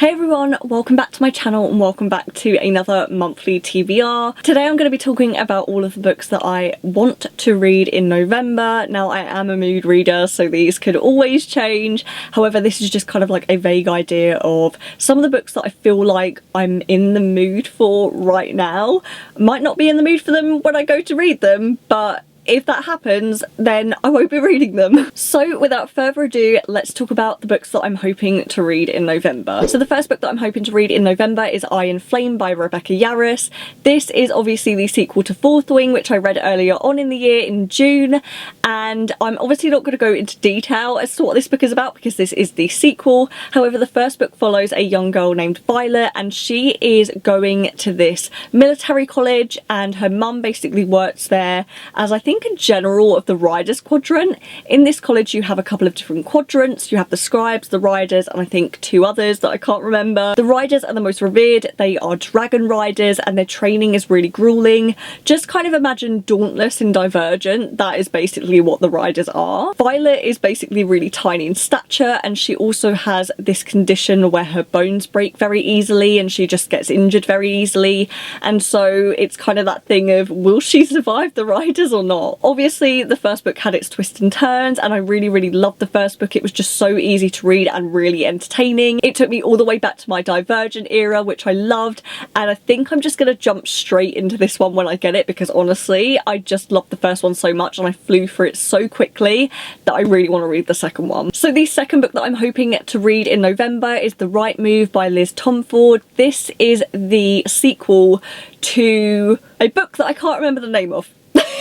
Hey everyone, welcome back to my channel and welcome back to another monthly TBR. Today I'm going to be talking about all of the books that I want to read in November. Now I am a mood reader, so these could always change. However, this is just kind of like a vague idea of some of the books that I feel like I'm in the mood for right now. Might not be in the mood for them when I go to read them, but if that happens, then I won't be reading them. So without further ado, let's talk about the books that I'm hoping to read in November. So the first book that I'm hoping to read in November is Iron Flame by Rebecca Yarros. This is obviously the sequel to Fourth Wing, which I read earlier on in the year in June, and I'm obviously not going to go into detail as to what this book is about because this is the sequel. However, the first book follows a young girl named Violet, and she is going to this military college, and her mum basically works there as I think a general of the Riders quadrant. In this college you have a couple of different quadrants. You have the scribes, the riders, and I think two others that I can't remember. The riders are the most revered. They are dragon riders and their training is really grueling. Just kind of imagine Dauntless in Divergent. That is basically what the riders are. Violet is basically really tiny in stature, and she also has this condition where her bones break very easily and she just gets injured very easily, and so it's kind of that thing of, will she survive the riders or not? Obviously the first book had its twists and turns, and I really loved the first book. It was just so easy to read and really entertaining. It took me all the way back to my Divergent era, which I loved, and I think I'm just gonna jump straight into this one when I get it because honestly I just loved the first one so much and I flew through it so quickly that I really want to read the second one. So the second book that I'm hoping to read in November is The Right Move by Liz Tomford. This is the sequel to a book that I can't remember the name of.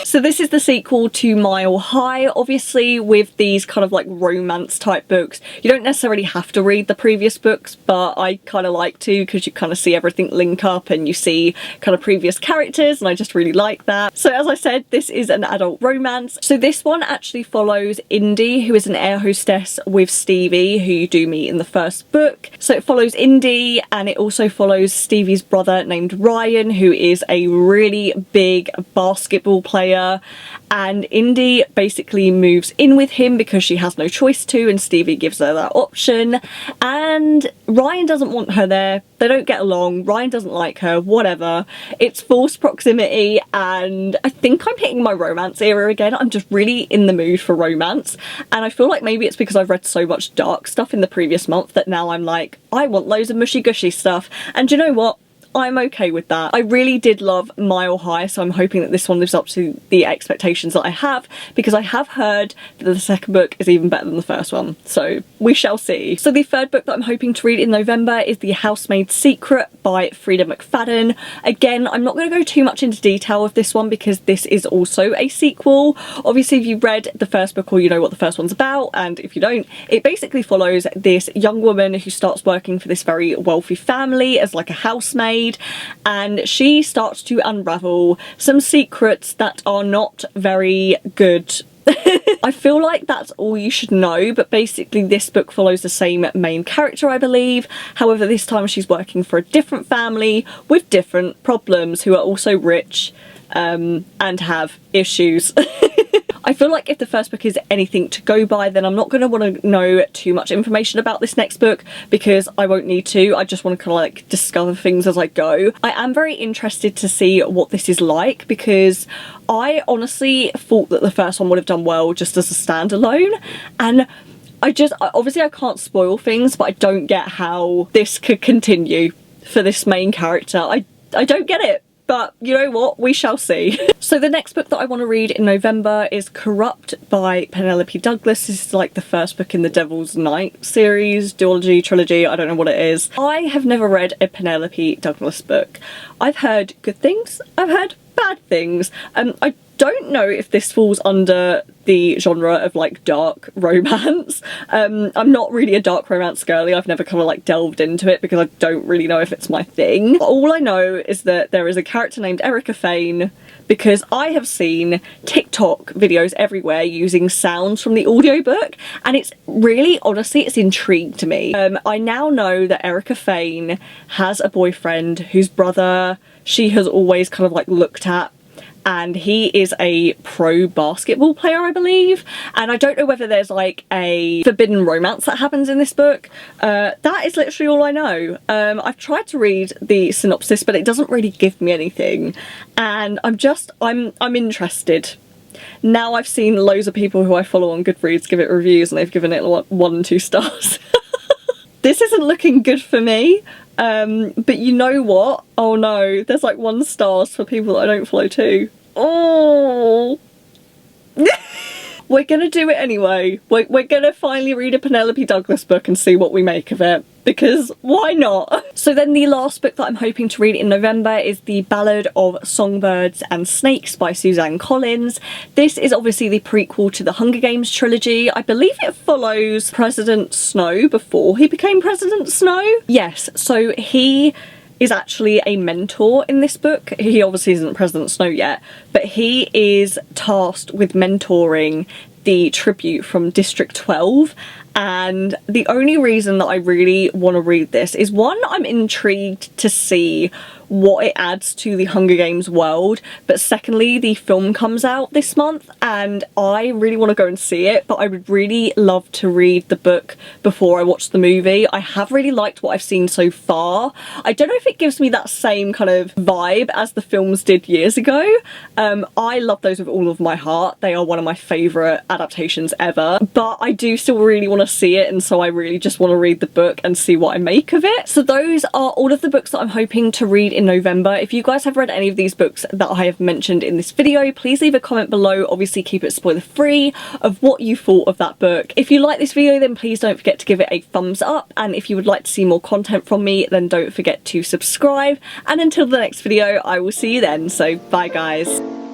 So this is the sequel to Mile High. Obviously with these kind of like romance type books you don't necessarily have to read the previous books, but I kind of like to because you kind of see everything link up and you see kind of previous characters, and I just really like that. So as I said, this is an adult romance. So this one actually follows Indy, who is an air hostess with Stevie, who you do meet in the first book. So it follows Indy, and it also follows Stevie's brother named Ryan, who is a really big basketball player, and Indy basically moves in with him because she has no choice to, and Stevie gives her that option, and Ryan doesn't want her there. They don't get along. Ryan doesn't like her, whatever. It's forced proximity, and I think I'm hitting my romance era again. I'm just really in the mood for romance, and I feel like maybe it's because I've read so much dark stuff in the previous month that now I'm like, I want loads of mushy gushy stuff, and you know what? I'm okay with that. I really did love Mile High, so I'm hoping that this one lives up to the expectations that I have, because I have heard that the second book is even better than the first one, so we shall see. So the third book that I'm hoping to read in November is The Housemaid's Secret by Frida McFadden. Again, I'm not going to go too much into detail with this one because this is also a sequel. Obviously if you've read the first book or you know what the first one's about, and if you don't, it basically follows this young woman who starts working for this very wealthy family as like a housemaid, and she starts to unravel some secrets that are not very good. I feel like that's all you should know, but basically this book follows the same main character, I believe. However, this time she's working for a different family with different problems, who are also rich and have issues. I feel like if the first book is anything to go by, then I'm not going to want to know too much information about this next book because I won't need to. I just want to kind of like discover things as I go. I am very interested to see what this is like because I honestly thought that the first one would have done well just as a standalone, and obviously I can't spoil things, but I don't get how this could continue for this main character. I don't get it. But you know what, we shall see. So the next book that I want to read in November is Corrupt by Penelope Douglas. This is like the first book in the Devil's Night series, duology, trilogy, I don't know what it is. I have never read a Penelope Douglas book. I've heard good things, I've heard bad things. I don't know if this falls under the genre of like dark romance. I'm not really a dark romance girly. I've never kind of like delved into it because I don't really know if it's my thing. All I know is that there is a character named Erica Fane because I have seen TikTok videos everywhere using sounds from the audiobook, and it's really, honestly, it's intrigued me. I now know that Erica Fane has a boyfriend whose brother she has always kind of like looked at and he is a pro basketball player, I believe, and I don't know whether there's like a forbidden romance that happens in this book. That is literally all I know. I've tried to read the synopsis, but it doesn't really give me anything, and I'm interested. Now I've seen loads of people who I follow on Goodreads give it reviews and they've given it 1 and 2 stars. This isn't looking good for me, but you know what? Oh no, there's like 1 star for people that I don't follow too. Oh. We're gonna do it anyway. We're gonna finally read a Penelope Douglas book and see what we make of it, because why not? So then the last book that I'm hoping to read in November is The Ballad of Songbirds and Snakes by Suzanne Collins. This is obviously the prequel to the Hunger Games trilogy. I believe it follows President Snow before he became President Snow. Yes, so he is actually a mentor in this book. He obviously isn't President Snow yet, but he is tasked with mentoring the tribute from District 12, and the only reason that I really want to read this is, one, I'm intrigued to see what it adds to the Hunger Games world, but secondly, the film comes out this month and I really want to go and see it, but I would really love to read the book before I watch the movie. I have really liked what I've seen so far. I don't know if it gives me that same kind of vibe as the films did years ago. I love those with all of my heart. They are one of my favourite adaptations ever, but I do still really want to see it, and so I really just want to read the book and see what I make of it. So those are all of the books that I'm hoping to read in November. If you guys have read any of these books that I have mentioned in this video, please leave a comment below. Obviously keep it spoiler free of what you thought of that book. If you like this video, then please don't forget to give it a thumbs up, and if you would like to see more content from me, then don't forget to subscribe, and until the next video I will see you then. So bye guys.